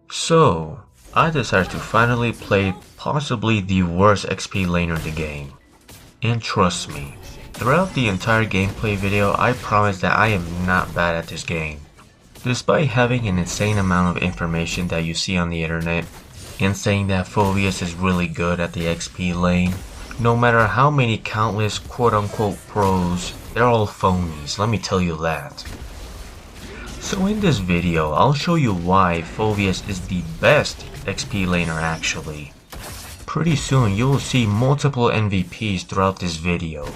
So, I decided to finally play possibly the worst XP laner in the game. And trust me, throughout the entire gameplay video, I promise that I am not bad at this game. Despite having an insane amount of information that you see on the internet, and saying that Phoveus is really good at the XP lane, no matter how many countless quote-unquote pros, they're all phonies, let me tell you that. So in this video, I'll show you why Phoveus is the best XP laner actually. Pretty soon you will see multiple MVPs throughout this video.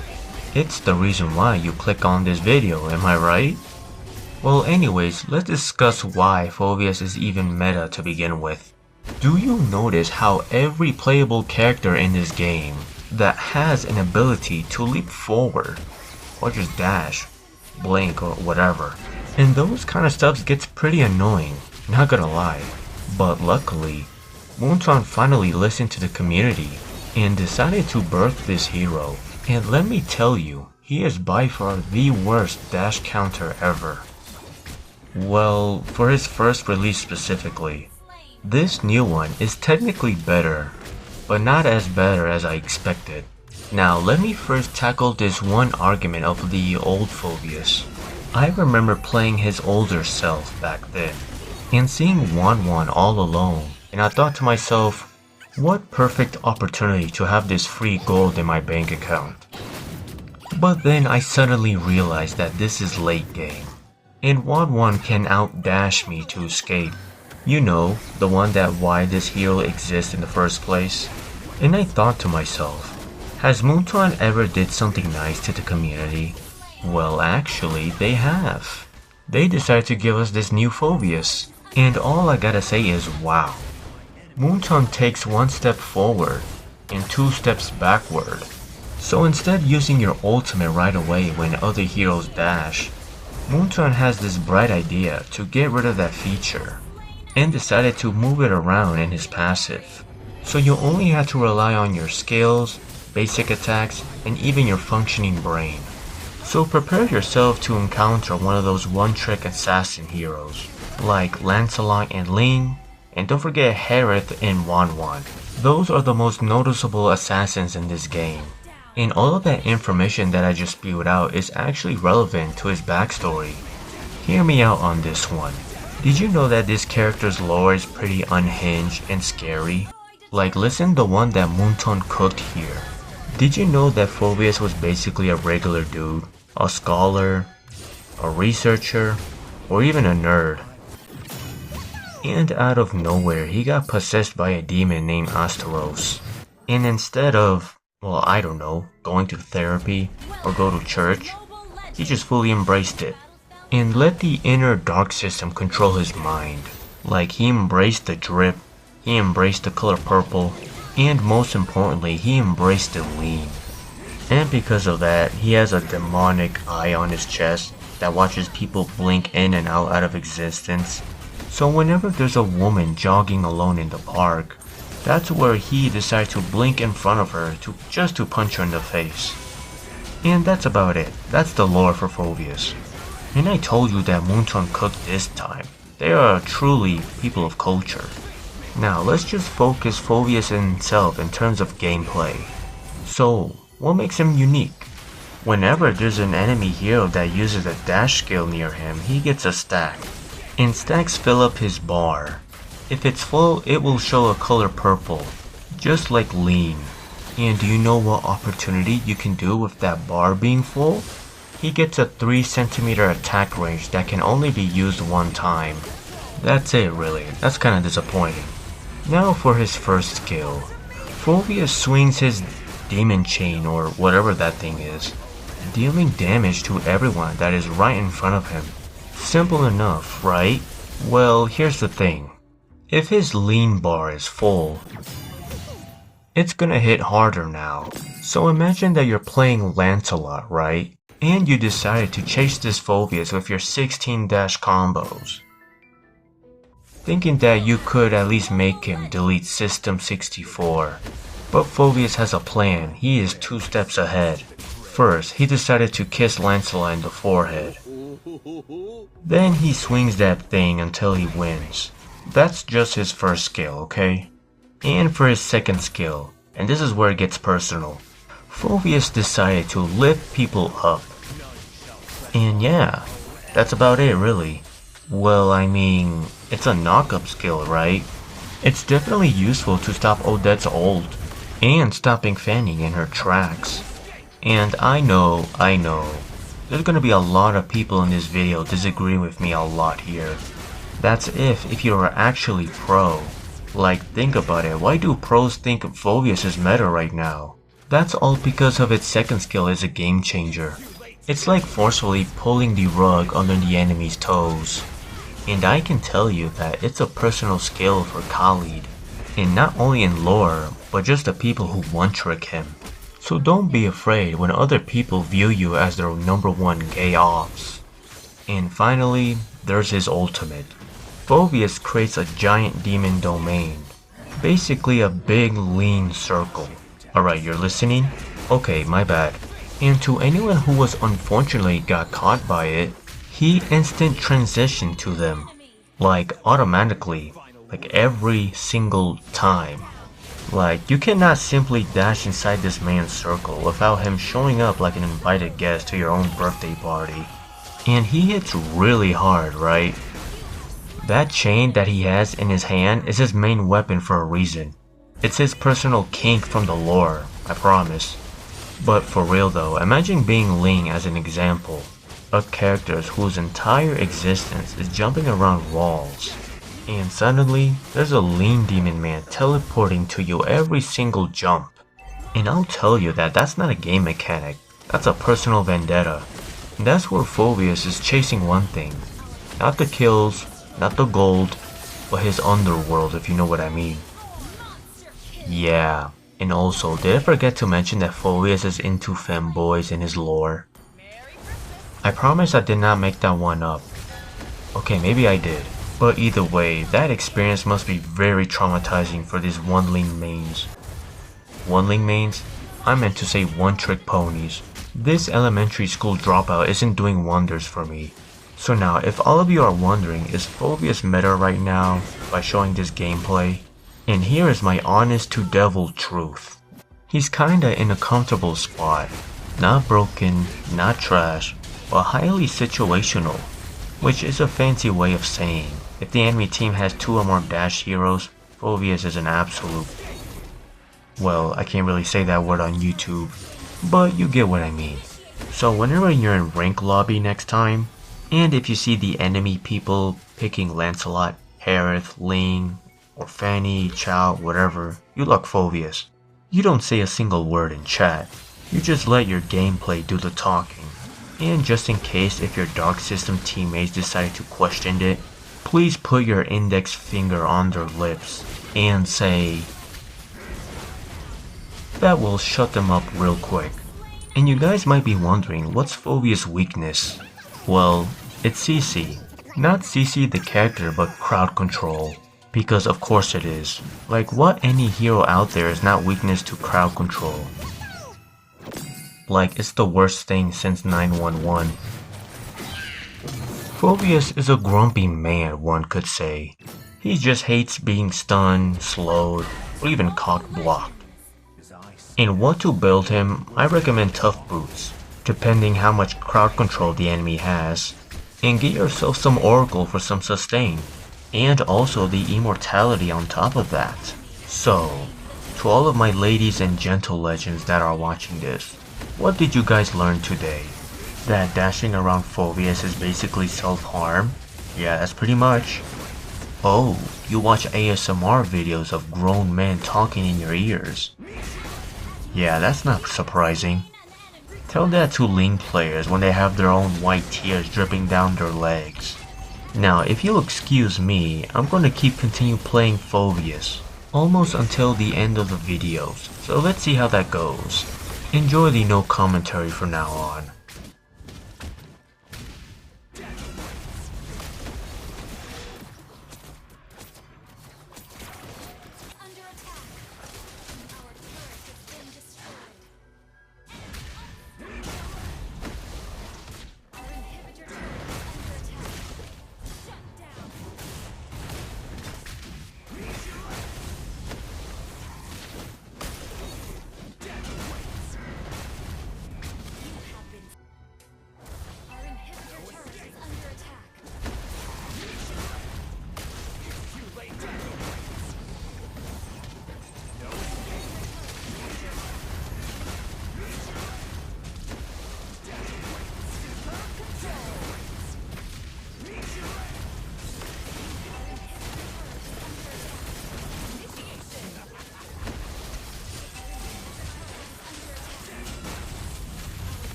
It's the reason why you click on this video, am I right? Well anyways, let's discuss why Phoveus is even meta to begin with. Do you notice how every playable character in this game that has an ability to leap forward, or just dash, blink or whatever, and those kind of stuff gets pretty annoying, not gonna lie. But luckily, Moonton finally listened to the community and decided to birth this hero. And let me tell you, he is by far the worst dash counter ever. Well, for his first release specifically. This new one is technically better, but not as better as I expected. Now let me first tackle this one argument of the old Phoveus. I remember playing his older self back then, and seeing Wan all alone, and I thought to myself, what perfect opportunity to have this free gold in my bank account. But then I suddenly realized that this is late game, and Wan can outdash me to escape. You know, the one that why this hero exists in the first place. And I thought to myself, has Moonton ever did something nice to the community? Well actually, they have. They decided to give us this new Phoveus, and all I gotta say is wow. Moonton takes one step forward, and two steps backward. So instead using your ultimate right away when other heroes dash, Moonton has this bright idea to get rid of that feature, and decided to move it around in his passive. So you only have to rely on your skills, basic attacks, and even your functioning brain. So prepare yourself to encounter one of those one-trick assassin heroes, like Lancelot and Ling, and don't forget Harith and Wan. Those are the most noticeable assassins in this game. And all of that information that I just spewed out is actually relevant to his backstory. Hear me out on this one. Did you know that this character's lore is pretty unhinged and scary? Like listen the one that Moonton cooked here. Did you know that Phoveus was basically a regular dude? A scholar, a researcher, or even a nerd. And out of nowhere, he got possessed by a demon named Astaros. And instead of, well I don't know, going to therapy or go to church, he just fully embraced it. And let the inner dark system control his mind. Like he embraced the drip, he embraced the color purple, and most importantly, he embraced the lean. And because of that, he has a demonic eye on his chest that watches people blink in and out of existence. So whenever there's a woman jogging alone in the park, that's where he decides to blink in front of her just to punch her in the face. And that's about it. That's the lore for Phoveus. And I told you that Moonton cooked this time. They are truly people of culture. Now let's just focus Phoveus himself in terms of gameplay. So, what makes him unique? Whenever there's an enemy hero that uses a dash skill near him, he gets a stack. And stacks fill up his bar. If it's full, it will show a color purple, just like lean. And do you know what opportunity you can do with that bar being full? He gets a 3 cm attack range that can only be used one time. That's it really, that's kinda disappointing. Now for his first skill. Phoveus swings his demon chain or whatever that thing is, dealing damage to everyone that is right in front of him. Simple enough, right? Well, here's the thing. If his lean bar is full, it's gonna hit harder now. So imagine that you're playing Lancelot, right? And you decided to chase this Phoveus with your 16 dash combos, thinking that you could at least make him delete System 64. But Phoveus has a plan. He is 2 steps ahead. First, he decided to kiss Lancelot in the forehead. Then he swings that thing until he wins. That's just his first skill, okay? And for his second skill, and this is where it gets personal, Phoveus decided to lift people up. And yeah, that's about it really. Well, I mean, it's a knock-up skill, right? It's definitely useful to stop Odette's ult, and stopping Fanny in her tracks. And I know, there's gonna be a lot of people in this video disagreeing with me a lot here. That's if you are actually pro. Like, think about it, why do pros think Phoveus is meta right now? That's all because of its second skill is a game changer. It's like forcefully pulling the rug under the enemy's toes. And I can tell you that it's a personal skill for Khalid. And not only in lore, but just the people who one-trick him. So don't be afraid when other people view you as their #1 gay offs. And finally, there's his ultimate. Phoveus creates a giant demon domain. Basically a big lean circle. Alright, you're listening? Okay, my bad. And to anyone who was unfortunately got caught by it, he instant transitioned to them. Like automatically. Like every single time. Like you cannot simply dash inside this man's circle without him showing up like an invited guest to your own birthday party. And he hits really hard, right? That chain that he has in his hand is his main weapon for a reason. It's his personal kink from the lore, I promise. But for real though, imagine being Ling as an example. A character whose entire existence is jumping around walls. And suddenly, there's a lean demon man teleporting to you every single jump. And I'll tell you that that's not a game mechanic, that's a personal vendetta. And that's where Phoveus is chasing one thing. Not the kills, not the gold, but his underworld if you know what I mean. Yeah, and also, did I forget to mention that Phoveus is into femboys in his lore? I promise I did not make that one up. Okay, maybe I did. But either way, that experience must be very traumatizing for these one-ling mains. One-ling mains? I meant to say one-trick ponies. This elementary school dropout isn't doing wonders for me. So now, if all of you are wondering, is Phoveus meta right now by showing this gameplay? And here is my honest to devil truth. He's kinda in a comfortable spot. Not broken, not trash, but highly situational. Which is a fancy way of saying, if the enemy team has 2 or more dash heroes, Phoveus is an absolute... Well, I can't really say that word on YouTube, but you get what I mean. So whenever you're in rank lobby next time, and if you see the enemy people picking Lancelot, Harith, Ling, or Fanny, Chow, whatever, you luck Phoveus. You don't say a single word in chat, you just let your gameplay do the talking. And just in case if your Dark System teammates decide to question it, please put your index finger on their lips and say... That will shut them up real quick. And you guys might be wondering, what's Phoveus' weakness? Well, it's CC. Not CC the character, but crowd control. Because of course it is. Like what any hero out there is not weakness to crowd control? Like it's the worst thing since 911. Phoveus is a grumpy man, one could say. He just hates being stunned, slowed, or even cock-blocked. And what to build him, I recommend tough boots, depending how much crowd control the enemy has. And get yourself some Oracle for some sustain. And also the immortality on top of that. So, to all of my ladies and gentle legends that are watching this, what did you guys learn today? That dashing around Phoveus is basically self-harm? Yeah, that's pretty much. Oh, you watch ASMR videos of grown men talking in your ears. Yeah, that's not surprising. Tell that to Ling players when they have their own white tears dripping down their legs. Now, if you'll excuse me, I'm gonna continue playing Phoveus, almost until the end of the videos, so let's see how that goes. Enjoy the no commentary from now on.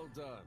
Well done.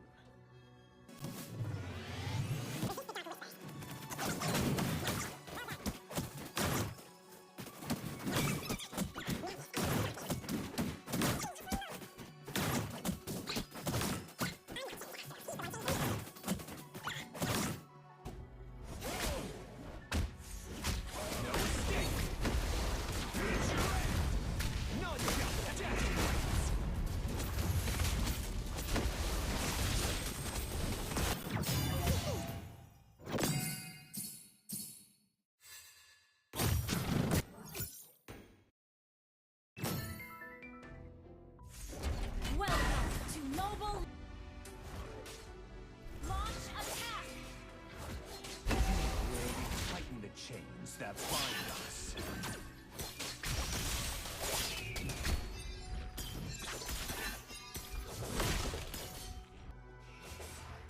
Chains that bind us.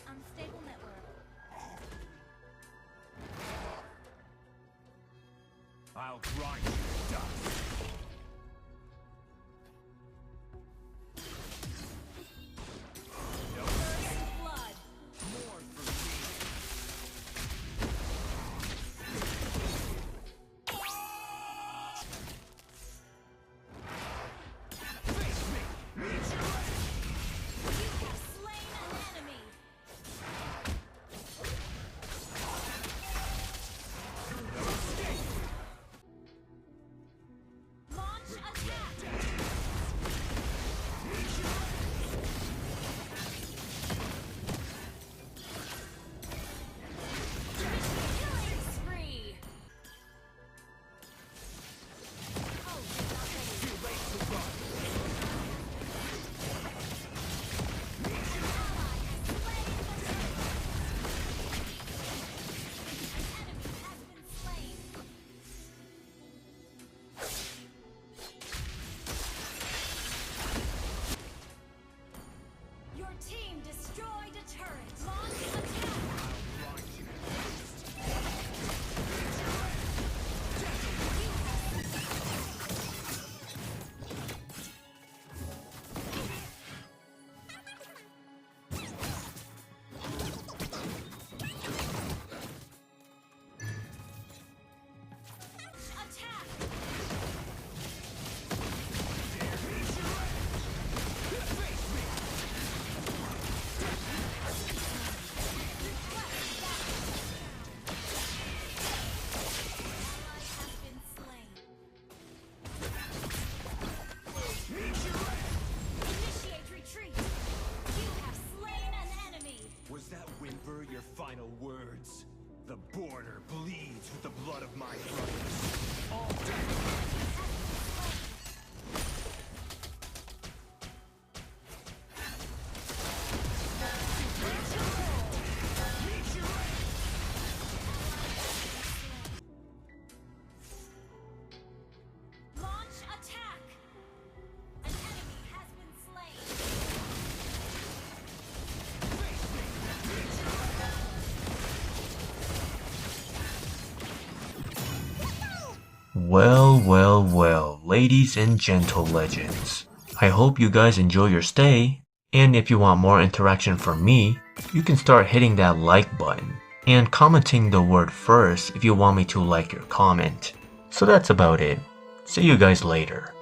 Unstable network. I'll grind you to dust. Blood. More for me. Your final words. The border bleeds with the blood of my brothers. All dead. Well, ladies and gentle legends. I hope you guys enjoy your stay, and if you want more interaction from me, you can start hitting that like button, and commenting the word first if you want me to like your comment. So that's about it. See you guys later.